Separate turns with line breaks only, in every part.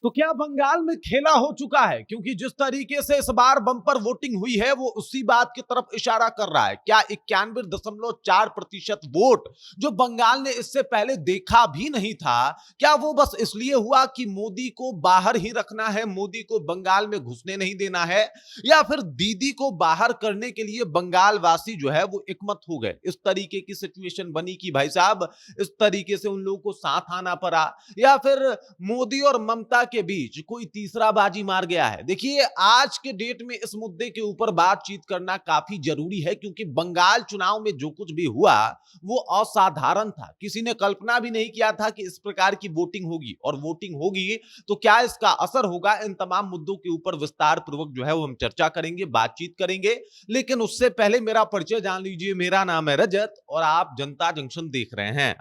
तो क्या बंगाल में खेला हो चुका है? क्योंकि जिस तरीके से इस बार बम्पर वोटिंग हुई है वो उसी बात की तरफ इशारा कर रहा है। क्या 91.4% वोट जो बंगाल ने इससे पहले देखा भी नहीं था, क्या वो बस इसलिए हुआ कि मोदी को बाहर ही रखना है, मोदी को बंगाल में घुसने नहीं देना है, या फिर दीदी को बाहर करने के लिए बंगाल वासी जो है वो एकमत हो गए? इस तरीके की सिचुएशन बनी कि भाई साहब इस तरीके से उन लोगों को साथ आना पड़ा, या फिर मोदी और ममता के बीच कोई तीसरा बाजी मार गया है? देखिए, आज के डेट में इस मुद्दे के ऊपर बातचीत करना काफी जरूरी है, क्योंकि बंगाल चुनाव में जो कुछ भी हुआ वो असाधारण था। किसी ने कल्पना भी नहीं किया था कि इस प्रकार की वोटिंग होगी, और वोटिंग होगी तो क्या इसका असर होगा, इन तमाम मुद्दों के ऊपर विस्तार पूर्वक जो है वो हम चर्चा करेंगे, बातचीत करेंगे। लेकिन उससे पहले मेरा परिचय जान लीजिए। मेरा नाम है रजत और आप जनता जंक्शन देख रहे हैं।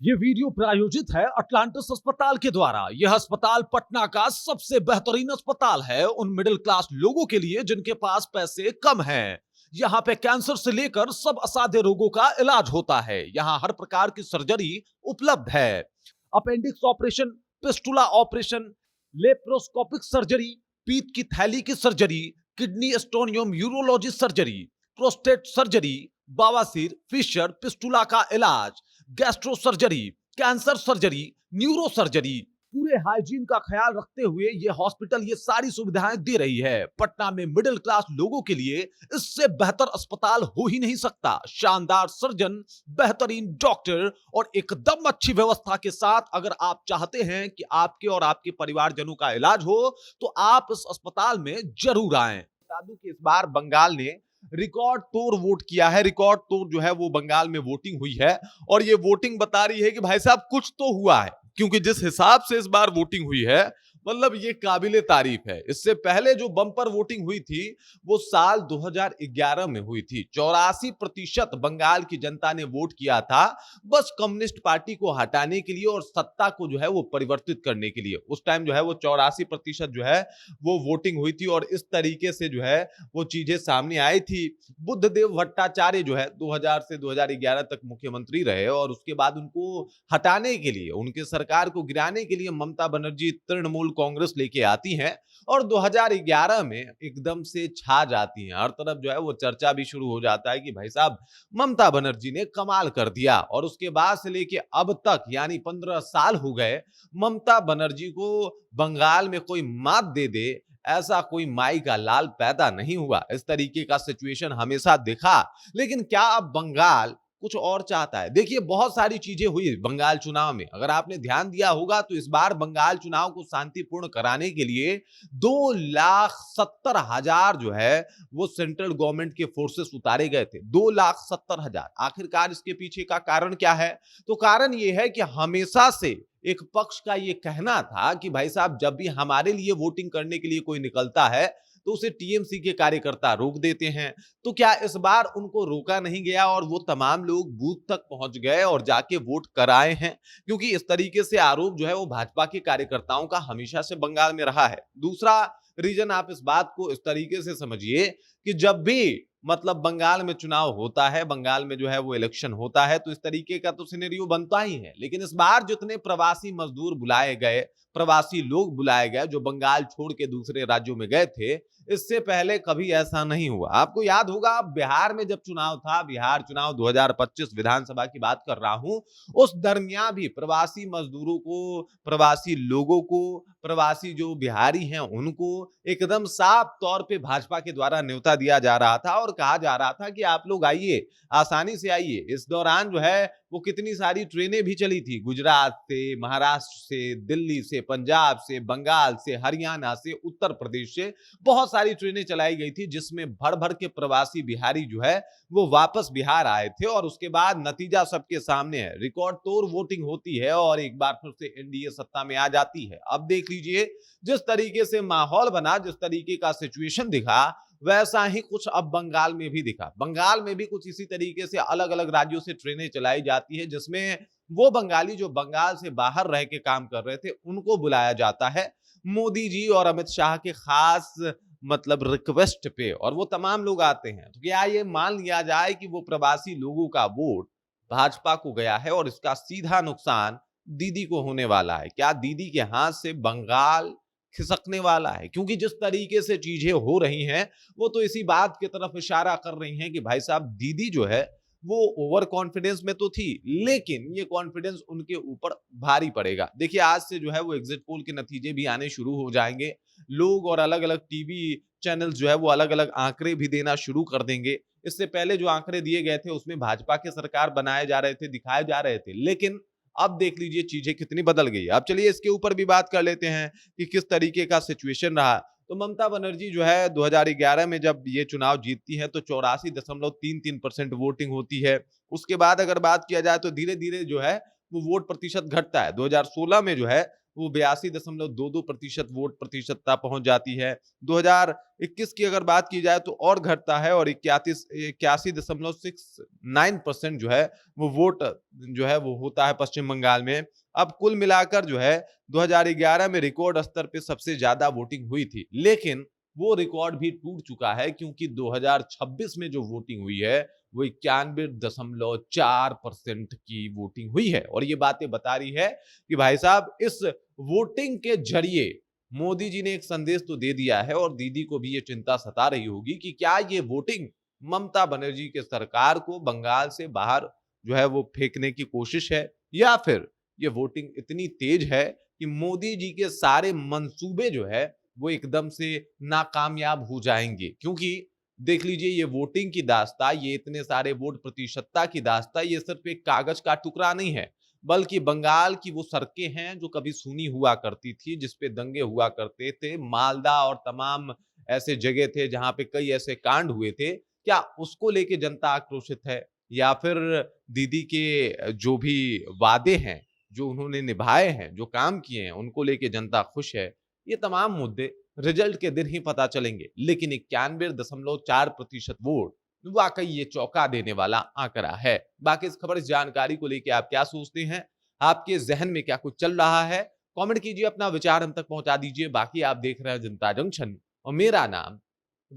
ये वीडियो प्रायोजित है अटलांटिस अस्पताल के द्वारा। यह अस्पताल पटना का सबसे बेहतरीन अस्पताल है उन मिडिल क्लास लोगों के लिए जिनके पास पैसे कम हैं। यहाँ पे कैंसर से लेकर सब असाध्य रोगों का इलाज होता है। यहाँ हर प्रकार की सर्जरी उपलब्ध है। Appendix operation, fistula operation, laparoscopic surgery, पीत की थैली की सर्जरी, किडनी स्टोन एवं यूरोलॉजी सर्जरी, प्रोस्टेट सर्जरी, बवासीर, फिशर, पिस्टुला का इलाज, gastro surgery, cancer surgery, neuro surgery, पूरे हाइजीन का ख्याल रखते हुए ये हॉस्पिटल ये सारी सुविधाएं दे रही है। पटना में मिडिल क्लास लोगों के लिए इससे बेहतर अस्पताल हो ही नहीं सकता। शानदार सर्जन, बेहतरीन डॉक्टर और एकदम अच्छी व्यवस्था के साथ अगर आप चाहते हैं कि आपके और आपके परिवारजनों का इलाज हो, तो आप इस अस्पताल में जरूर आएं। बता दूं कि इस बार बंगाल ने रिकॉर्ड तोड़ वोट किया है। रिकॉर्ड तोड़ जो है वो बंगाल में वोटिंग हुई है, और ये वोटिंग बता रही है कि भाई साहब कुछ तो हुआ है, क्योंकि जिस हिसाब से इस बार वोटिंग हुई है, मतलब ये काबिले तारीफ है। इससे पहले जो बम्पर वोटिंग हुई थी वो साल 2011 में हुई थी। 84% बंगाल की जनता ने वोट किया था, बस कम्युनिस्ट पार्टी को हटाने के लिए और सत्ता को जो है वो परिवर्तित करने के लिए। उस टाइम जो है वो 84% जो है वो वोटिंग हुई थी, और इस तरीके से जो है वो चीजें सामने आई थी। बुद्धदेव भट्टाचार्य जो है 2000 से 2011 तक मुख्यमंत्री रहे, और उसके बाद उनको हटाने के लिए, उनके सरकार को गिराने के लिए ममता बनर्जी तृणमूल कांग्रेस लेके आती हैं, और 2011 में एकदम से छा जाती हैं। हर तरफ जो है वो चर्चा भी शुरू हो जाता है कि भाई साहब ममता बनर्जी ने कमाल कर दिया। और उसके बाद से लेके अब तक यानी 15 साल हो गए, ममता बनर्जी को बंगाल में कोई मात दे दे ऐसा कोई माई का लाल पैदा नहीं हुआ। इस तरीके का सिचुएशन हमेशा देखा। लेकिन क्या अब बंगाल कुछ और चाहता है? देखिए, बहुत सारी चीजें हुई बंगाल चुनाव में। अगर आपने ध्यान दिया होगा तो इस बार बंगाल चुनाव को शांतिपूर्ण कराने के लिए 2,70,000 जो है वो सेंट्रल गवर्नमेंट के फोर्सेस उतारे गए थे। 2,70,000। आखिरकार इसके पीछे का कारण क्या है? तो कारण ये है कि हमेशा से एक पक्ष का ये कहना था कि भाई साहब जब भी हमारे लिए वोटिंग करने के लिए कोई निकलता है तो उसे टीएमसी के कार्यकर्ता रोक देते हैं। तो क्या इस बार उनको रोका नहीं गया और वो तमाम लोग बूथ तक पहुंच गए और जाके वोट कराए हैं? क्योंकि इस तरीके से आरोप जो है वो भाजपा के कार्यकर्ताओं का हमेशा से बंगाल में रहा है। दूसरा रीजन आप इस बात को इस तरीके से समझिए कि जब भी मतलब बंगाल में चुनाव होता है, बंगाल में जो है वो इलेक्शन होता है, तो इस तरीके का तो सिनेरियो बनता ही है। लेकिन इस बार जितने प्रवासी मजदूर बुलाए गए, प्रवासी लोग बुलाए गए जो बंगाल छोड़ के दूसरे राज्यों में गए थे, इससे पहले कभी ऐसा नहीं हुआ। आपको याद होगा बिहार में जब चुनाव था, बिहार चुनाव 2025 विधानसभा की बात कर रहा हूं, उस दरमियान भी प्रवासी मजदूरों को, प्रवासी लोगों को, प्रवासी जो बिहारी हैं उनको एकदम साफ तौर पे भाजपा के द्वारा न्योता दिया जा रहा था, और कहा जा रहा था कि आप लोग आइए, आसानी से आइए। इस दौरान जो है वो कितनी सारी ट्रेनें भी चली थी, गुजरात से, महाराष्ट्र से, दिल्ली से, पंजाब से, बंगाल से, हरियाणा से, उत्तर प्रदेश से बहुत सारी ट्रेनें चलाई गई थी, जिसमें भर भर के प्रवासी बिहारी जो है वो वापस बिहार आए थे। और उसके बाद नतीजा सबके सामने है, रिकॉर्ड तोड़ वोटिंग होती है और एक बार फिर से एनडीए सत्ता में आ जाती है। अब देख लीजिए जिस तरीके से माहौल बना, जिस तरीके का सिचुएशन दिखा, वैसा ही कुछ अब बंगाल में भी दिखा। बंगाल में भी कुछ इसी तरीके से अलग अलग राज्यों से ट्रेनें चलाई जाती है, जिसमें वो बंगाली जो बंगाल से बाहर रह के काम कर रहे थे उनको बुलाया जाता है मोदी जी और अमित शाह के खास मतलब रिक्वेस्ट पे, और वो तमाम लोग आते हैं। तो क्या ये मान लिया जाए कि वो प्रवासी लोगों का वोट भाजपा को गया है और इसका सीधा नुकसान दीदी को होने वाला है? क्या दीदी के हाथ से बंगाल खिसकने वाला है? क्योंकि जिस तरीके से चीजें हो रही हैं, वो तो इसी बात की तरफ इशारा कर रही हैं कि भाई साहब दीदी जो है वो ओवर कॉन्फिडेंस में तो थी, लेकिन ये कॉन्फिडेंस उनके ऊपर भारी पड़ेगा। देखिए आज से जो है वो एग्जिट पोल के नतीजे भी आने शुरू हो जाएंगे। लोग और अलग-अलग टीवी चैनल्स जो है वो अलग-अलग आंकड़े भी देना शुरू कर देंगे। इससे पहले जो आंकड़े दिए गए थे उसमें भाजपा के सरकार बनाए जा रहे थे, दिखाए जा रहे थे, लेकिन अब देख लीजिए चीजें कितनी बदल गई। अब चलिए इसके ऊपर भी बात कर लेते हैं कि किस तरीके का सिचुएशन रहा। तो ममता बनर्जी जो है 2011 में जब ये चुनाव जीतती है तो 84.33% वोटिंग होती है। उसके बाद अगर बात किया जाए तो धीरे धीरे जो है वो वोट प्रतिशत घटता है। 2016 में जो है वो 82.22% वोट प्रतिशतता पहुंच जाती है। 2021 की अगर बात की जाए तो और घटता है और 81.69% जो है वो वोट जो है वो होता है पश्चिम बंगाल में। अब कुल मिलाकर जो है 2011 में रिकॉर्ड स्तर पे सबसे ज्यादा वोटिंग हुई थी, लेकिन वो रिकॉर्ड भी टूट चुका है क्योंकि 2026 में जो वोटिंग हुई है वो 91.4% की वोटिंग हुई है। और ये बातें बता रही है कि भाई साहब इस वोटिंग के जरिए मोदी जी ने एक संदेश तो दे दिया है और दीदी को भी ये चिंता सता रही होगी कि क्या ये वोटिंग ममता बनर्जी के सरकार को बंगाल से बाहर जो है वो फेंकने की कोशिश है, या फिर ये वोटिंग इतनी तेज है कि मोदी जी के सारे मंसूबे जो है वो एकदम से नाकामयाब हो जाएंगे। क्योंकि देख लीजिए ये वोटिंग की दास्ता, ये इतने सारे वोट प्रतिशतता की दास्ता, ये सिर्फ एक कागज का टुकड़ा नहीं है, बल्कि बंगाल की वो सड़कें हैं जो कभी सुनी हुआ करती थी, जिसपे दंगे हुआ करते थे, मालदा और तमाम ऐसे जगह थे जहां पे कई ऐसे कांड हुए थे। क्या उसको लेके जनता आक्रोशित है, या फिर दीदी के जो भी वादे हैं जो उन्होंने निभाए हैं, जो काम किए हैं, उनको लेके जनता खुश है? ये तमाम मुद्दे रिजल्ट के दिन ही पता चलेंगे। लेकिन 91.4% वोट वाकई ये चौंका देने वाला आंकड़ा है। बाकी इस खबर, इस जानकारी को लेके आप क्या सोचते हैं? आपके जहन में क्या कुछ चल रहा है? कमेंट कीजिए, अपना विचार हम तक पहुंचा दीजिए। बाकी आप देख रहे हैं जनता जंक्शन और मेरा नाम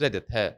रजत है।